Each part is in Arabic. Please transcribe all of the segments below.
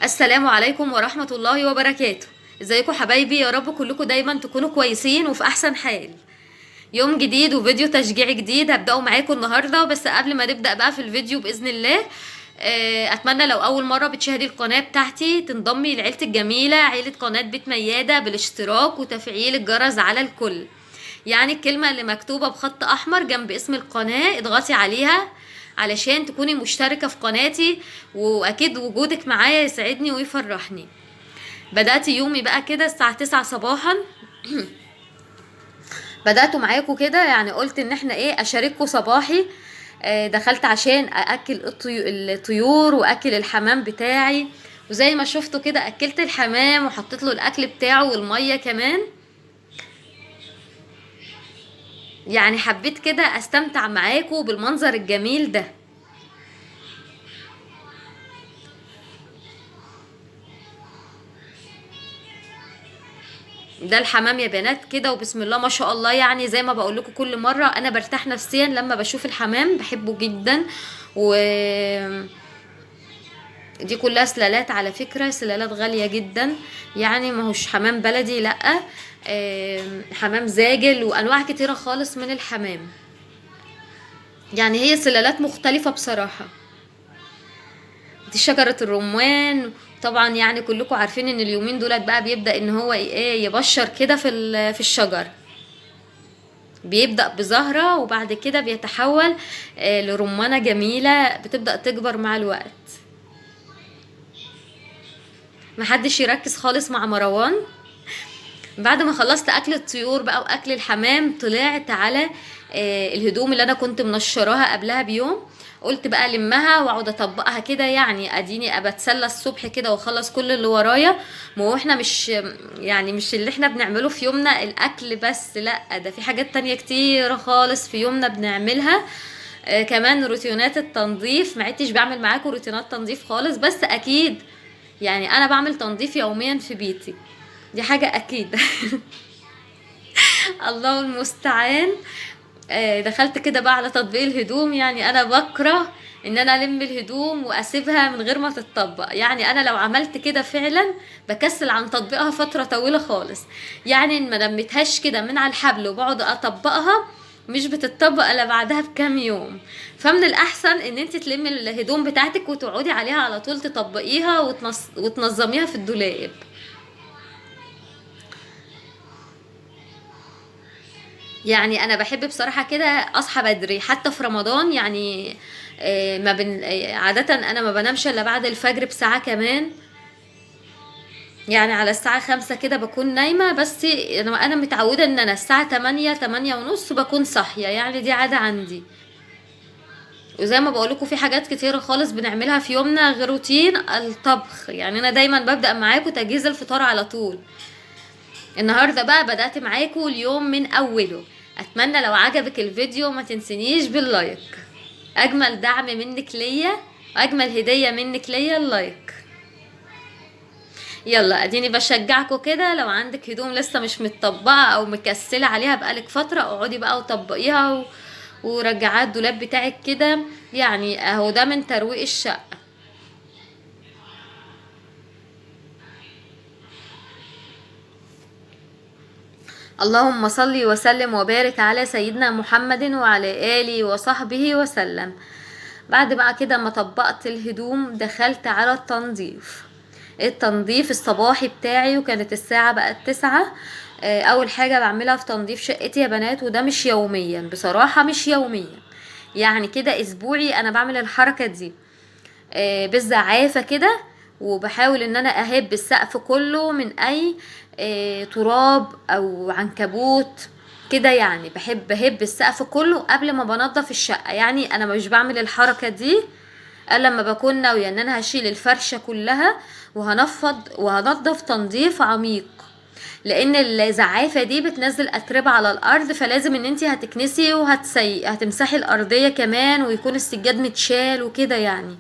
السلام عليكم ورحمة الله وبركاته. ازيكم حبايبي؟ يا رب كلكم دايما تكونوا كويسين وفي احسن حال. يوم جديد وفيديو تشجيعي جديد هبدأه معاكم النهاردة. بس قبل ما نبدأ بقى في الفيديو بإذن الله، اتمنى لو اول مرة بتشاهدي القناة بتاعتي تنضمي لعيلتي الجميلة، عيلة قناة بيت ميادة، بالاشتراك وتفعيل الجرس على الكل. يعني الكلمة اللي مكتوبة بخط احمر جنب اسم القناة اضغطي عليها علشان تكوني مشتركة في قناتي، واكيد وجودك معايا يسعدني ويفرحني. بدأت يومي بقى كده الساعة 9 صباحا. بدأت معاكم كده، يعني قلت ان احنا اشارككم صباحي. دخلت عشان اكل الطيور واكل الحمام بتاعي، وزي ما شفتوا كده اكلت الحمام وحطيت له الاكل بتاعه والمية كمان. يعني حبيت كده استمتع معاكم بالمنظر الجميل ده. ده الحمام يا بنات كده، وبسم الله ما شاء الله. يعني زي ما بقول لكم كل مره انا برتاح نفسيا لما بشوف الحمام، بحبه جدا. و دي كلها سلالات على فكره، سلالات غاليه جدا. يعني ما هوش حمام بلدي، لا. حمام زاجل وانواع كتيره خالص من الحمام. يعني هي سلالات مختلفه بصراحه. دي شجره الرمان. طبعا يعني كلكم عارفين ان اليومين دولت بقى بيبدأ ان هو يبشر كده في الشجر. بيبدأ بزهرة وبعد كده بيتحول لرمانة جميلة بتبدأ تكبر مع الوقت. محدش يركز خالص مع مروان. بعد ما خلصت اكل الطيور بقى واكل الحمام، طلعت على الهدوم اللي انا كنت منشراها قبلها بيوم. قلت بقى لمها واقعد اطبقها كده، يعني اديني بتسلى الصبح كده واخلص كل اللي ورايا. ما هو احنا مش اللي احنا بنعمله في يومنا الاكل بس، لا، ده في حاجات تانية كتير خالص في يومنا بنعملها. كمان روتينات التنظيف، ما عدتش بعمل معاكم روتينات تنظيف خالص، بس اكيد يعني انا بعمل تنظيف يوميا في بيتي، دي حاجة اكيد. الله المستعان. دخلت كده بقى على تطبيق الهدوم. يعني انا بكره ان انا الم الهدوم واسيبها من غير ما تتطبق. يعني انا لو عملت كده فعلا بكسل عن تطبيقها فترة طويلة خالص. يعني ما لميتهاش كده من على الحبل وبقعد اطبقها، مش بتطبق الا بعدها بكام يوم. فمن الاحسن ان انت تلمي الهدوم بتاعتك وتقعدي عليها على طول تطبقيها وتنظميها في الدولاب. يعني انا بحب بصراحة كده اصحى بدري حتى في رمضان. يعني ما بن عادة انا ما بنامش الا بعد الفجر بساعة كمان. يعني على الساعة 5 كده بكون نايمة. بس انا متعودة ان انا الساعة 8 ونص بكون صاحية، يعني دي عادة عندي. وزي ما بقولكوا في حاجات كتيرة خالص بنعملها في يومنا غير روتين الطبخ. يعني انا دايما ببدأ معاكم تجهيز الفطار على طول. النهاردة بقى بدأت معاكم اليوم من اوله. اتمنى لو عجبك الفيديو ما تنسنيش باللايك. اجمل دعم منك ليا واجمل هدية منك ليا اللايك. يلا اديني بشجعكم كده. لو عندك هدوم لسه مش متطبقة او مكسلة عليها بقالك فترة، اقعدي بقى وطبقيها ورجعات الدولاب بتاعك كده. يعني اهو ده من ترويق الشقة. اللهم صل وسلم وبارك على سيدنا محمد وعلى آله وصحبه وسلم. بعد بقى كده ما طبقت الهدوم دخلت على التنظيف الصباحي بتاعي، وكانت الساعة بقت 9. اول حاجة بعملها في تنظيف شقتي يا بنات، وده مش يوميا بصراحة، مش يوميا، يعني كده اسبوعي انا بعمل الحركة دي بالزعافة كده. وبحاول ان انا اهب السقف كله من اي تراب او عنكبوت كده. يعني بحب اهب السقف كله قبل ما بنضف الشقة. يعني انا مش بعمل الحركة دي الا لما بكون ناوية ان انا هشيل الفرشة كلها وهنفض وهنضف تنظيف عميق. لان الزعافة دي بتنزل اتربة على الارض، فلازم ان انتي هتكنسي هتمسحي الارضية كمان، ويكون السجاد متشال وكده. يعني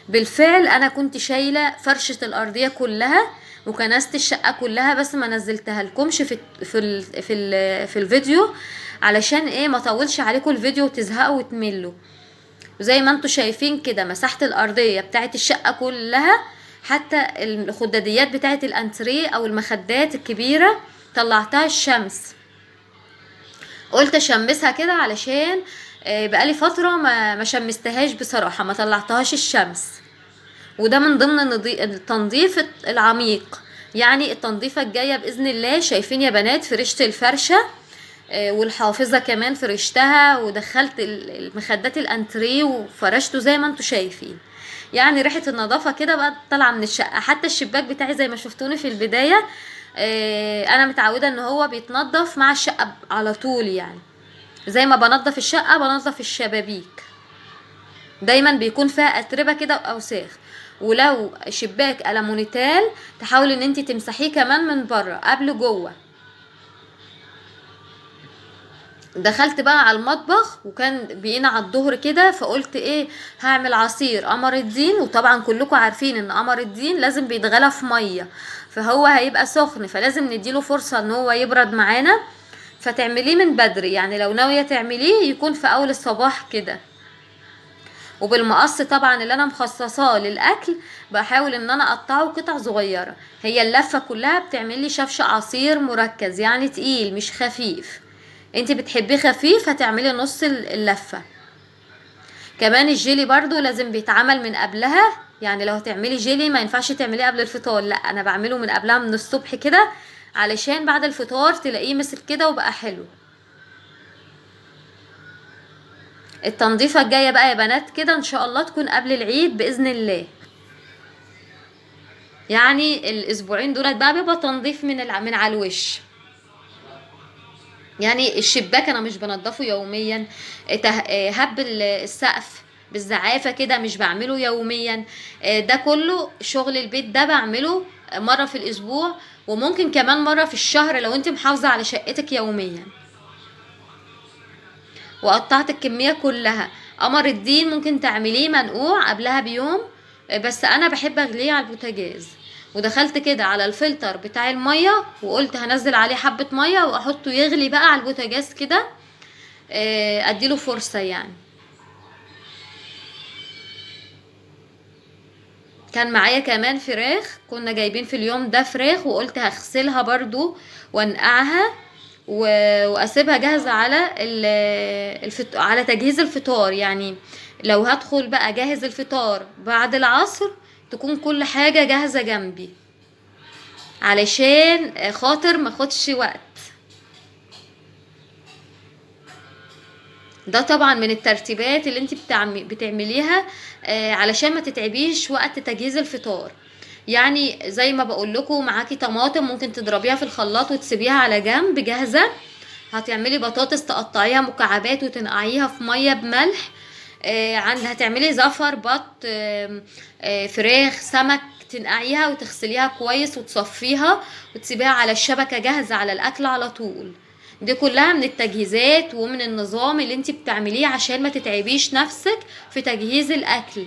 بالفعل انا كنت شايله فرشه الارضيه كلها وكنست الشقه كلها، بس ما نزلتها لكمش في الفيديو علشان ما طولش عليكم الفيديو وتزهقوا وتملوا. وزي ما انتوا شايفين كده مسحت الارضيه بتاعت الشقه كلها حتى الخداديات بتاعه الانتريه او المخدات الكبيره طلعتها الشمس، قلت اشمسها كده علشان بقالي فتره ما شمستهاش بصراحه، ما طلعتهاش الشمس. وده من ضمن التنظيف العميق. يعني التنظيفه الجايه باذن الله، شايفين يا بنات فرشت الفرشه والحافظه كمان فرشتها، ودخلت المخدات الانتريه وفرشته زي ما انتوا شايفين. يعني ريحه النظافه كده بقى طالعه من الشقه. حتى الشباك بتاعي زي ما شفتوني في البدايه، انا متعوده ان هو بيتنضف مع الشقه على طول. يعني زي ما بنضف الشقه بنضف الشبابيك، دايما بيكون فيها اتربه كده واوساخ. ولو شباك ألمونيتال تحاول ان انتي تمسحيه كمان من بره قبل جوه. دخلت بقى على المطبخ وكان بقينا على الظهر كده، فقلت ايه، هعمل عصير قمر الدين. وطبعا كلكم عارفين ان قمر الدين لازم بيتغلى في ميه، فهو هيبقى سخن، فلازم نديله فرصه ان هو يبرد معانا. فتعمليه من بدري، يعني لو ناويه تعمليه يكون في اول الصباح كده. وبالمقص طبعا اللي انا مخصصاه للاكل بحاول ان انا اقطعه قطع صغيره. هي اللفه كلها بتعمل لي شفشق عصير مركز، يعني تقيل مش خفيف. انت بتحبيه خفيف هتعملي نص اللفه. كمان الجيلي برضو لازم بيتعمل من قبلها، يعني لو هتعملي جيلي ما ينفعش تعمليه قبل الفطار، لا انا بعمله من قبلها من الصبح كده، علشان بعد الفطار تلاقيه مسك كده وبقى حلو. التنظيفه الجايه بقى يا بنات كده ان شاء الله تكون قبل العيد باذن الله. يعني الاسبوعين دولت بقى بيبقى تنظيف من على الوش. يعني الشباك انا مش بنضفه يوميا، هب السقف بالزعافه كده مش بعمله يوميا. ده كله شغل البيت ده بعمله مره في الاسبوع، وممكن كمان مره في الشهر لو انت محافظه على شقتك يوميا. وقطعت الكميه كلها. قمر الدين ممكن تعمليه منقوع قبلها بيوم، بس انا بحب اغليه على البوتاجاز. ودخلت كده على الفلتر بتاع الميه وقلت هنزل عليه حبه ميه واحطه يغلي بقى على البوتاجاز كده، اديله فرصه يعني. كان معايا كمان فراخ، كنا جايبين في اليوم ده فراخ، وقلت هغسلها برضو وانقعها واسيبها جاهزه على على تجهيز الفطار. يعني لو هدخل بقى جاهز الفطار بعد العصر تكون كل حاجه جاهزه جنبي، علشان خاطر ما خدش وقت. ده طبعا من الترتيبات اللي انت بتعمليها علشان ما تتعبيش وقت تجهيز الفطار. يعني زي ما بقول لكم، معاكي طماطم ممكن تضربيها في الخلاط وتسيبيها على جنب جاهزه. هتعملي بطاطس تقطعيها مكعبات وتنقعيها في ميه بملح. هتعملي زفر بط، فراخ سمك، تنقعيها وتغسليها كويس وتصفيها وتسيبيها على الشبكه جاهزه على الاكل على طول. دي كلها من التجهيزات ومن النظام اللي انت بتعمليه عشان ما تتعبيش نفسك في تجهيز الاكل.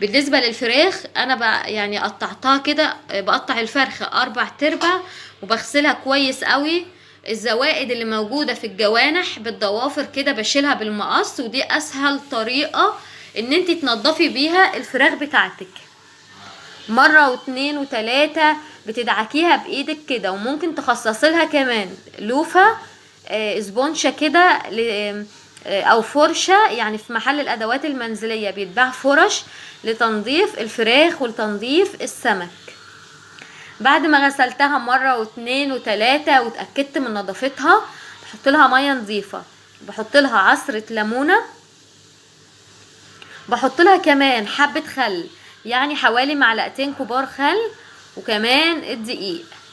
بالنسبة للفراخ انا يعني قطعتها كده، بقطع الفرخة 4/4 وبغسلها كويس قوي. الزوائد اللي موجودة في الجوانح بالضوافر كده بشيلها بالمقص، ودي اسهل طريقة ان انت تنضفي بيها الفراخ بتاعتك. مرة واتنين وتلاتة بتدعكيها بايدك كده، وممكن تخصصي لها كمان لوفة اسبونشة كده او فرشة. يعني في محل الادوات المنزلية بيتباع فرش لتنظيف الفراخ ولتنظيف السمك. بعد ما غسلتها مرة واتنين وتلاتة واتأكدت من نظافتها، بحط لها مية نظيفة، بحط لها عصرة ليمونة، بحط لها كمان حبة خل، يعني حوالي معلقتين كبار خل. وكمان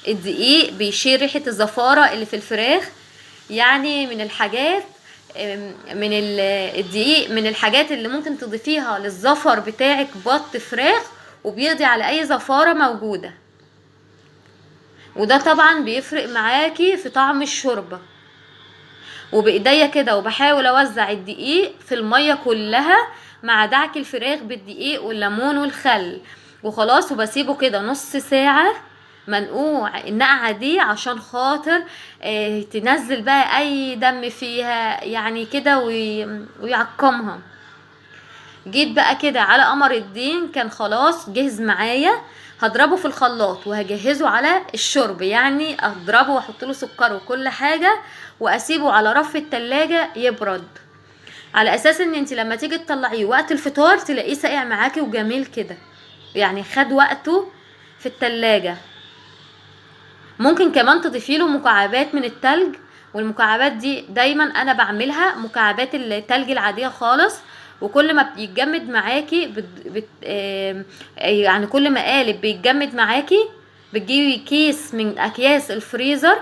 الدقيق بيشيل ريحة الزفارة اللي في الفراخ. يعني من الحاجات من الدقيق من الحاجات اللي ممكن تضيفيها للزفر بتاعك بط فراخ، وبيقضي على اي زفارة موجودة. وده طبعا بيفرق معاكي في طعم الشوربة. وبايديا كده وبحاول اوزع الدقيق في المية كلها مع دعك الفراخ بالدقيق والليمون والخل وخلاص. وبسيبه كده نص ساعة منقوع النقعة دي عشان خاطر تنزل بقى اي دم فيها يعني كده ويعقمها. جيت بقى كده على قمر الدين، كان خلاص جهز معايا. هضربه في الخلاط وهجهزه على الشرب، يعني اضربه واحط له سكر وكل حاجه، واسيبه على رف التلاجة يبرد، على اساس ان انت لما تيجي تطلعيه وقت الفطار تلاقيه ساقع معاكي وجميل كده، يعني خد وقته في التلاجة. ممكن كمان تضيفي له مكعبات من التلج، والمكعبات دي دايما انا بعملها مكعبات التلج العاديه خالص. وكل ما بيتجمد معاكي يعني كل ما قالب بيتجمد معاكي، بتجيبي كيس من اكياس الفريزر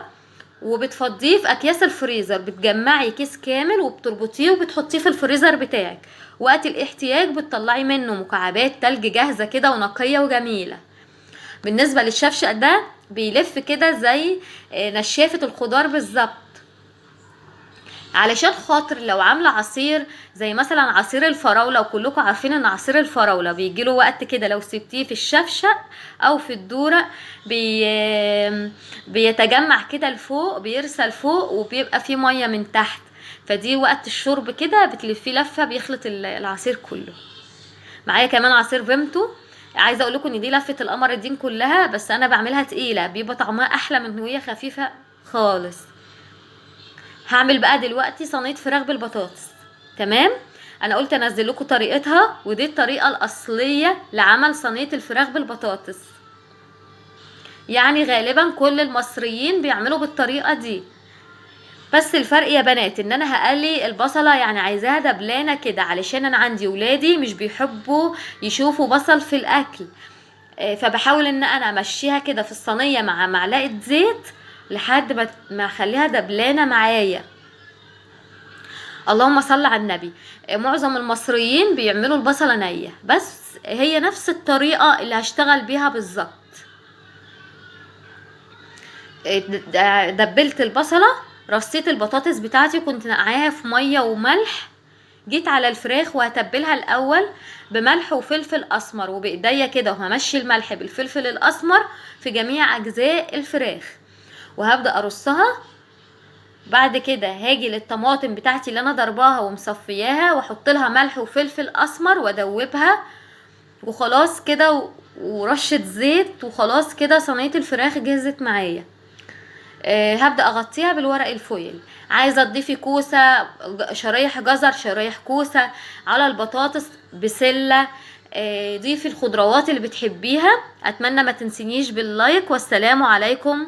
وبتفضيه في اكياس الفريزر، بتجمعي كيس كامل وبتربطيه وبتحطيه في الفريزر بتاعك، وقت الاحتياج بتطلعي منه مكعبات تلج جاهزه كده ونقيه وجميله. بالنسبه للشفشق ده بيلف كده زي نشافه الخضار بالظبط، علشان خاطر لو عامله عصير زي مثلا عصير الفراوله، وكلكم عارفين ان عصير الفراوله بيجيله وقت كده لو سبتيه في الشفشق او في الدوره بيتجمع كده لفوق، بيرسل فوق وبيبقى فيه ميه من تحت، فدي وقت الشرب كده بتلفيه لفه بيخلط العصير كله. معايا كمان عصير فيمتو، عايزه اقول لكم ان دي لفه القمر الدين كلها، بس انا بعملها تقيله بيبقى طعمها احلى من وهي خفيفه خالص. هعمل بقى دلوقتي صينيه فراخ بالبطاطس. تمام، انا قلت انزل لكم طريقتها، ودي الطريقه الاصليه لعمل صينيه الفراخ بالبطاطس، يعني غالبا كل المصريين بيعملوا بالطريقه دي. بس الفرق يا بنات ان انا هقلي البصله، يعني عايزاها دبلانه كده، علشان انا عندي ولادي مش بيحبوا يشوفوا بصل في الاكل، فبحاول ان انا امشيها كده في الصينيه مع معلقه زيت لحد ما اخليها دبلانه معايا. اللهم صل على النبي. معظم المصريين بيعملوا البصله نيه، بس هي نفس الطريقه اللي هشتغل بيها بالظبط. دبلت البصله، رصيت البطاطس بتاعتي كنت نقعاها في ميه وملح، جيت على الفراخ وهتبلها الاول بملح وفلفل اسمر، وبايديا كده وهمشي الملح بالفلفل الاسمر في جميع اجزاء الفراخ، وهبدا ارصها. بعد كده هاجي للطماطم بتاعتي اللي انا ضرباها ومصفياها، واحط لها ملح وفلفل اسمر وادوبها، وخلاص كده ورشه زيت، وخلاص كده صينيه الفراخ جهزت معايا. هبدأ اغطيها بالورق الفويل. عايزة تضيفي كوسة، شرايح جزر، شرايح كوسة على البطاطس، بسلة، ضيفي الخضروات اللي بتحبيها. اتمنى ما تنسينيش باللايك، والسلام عليكم.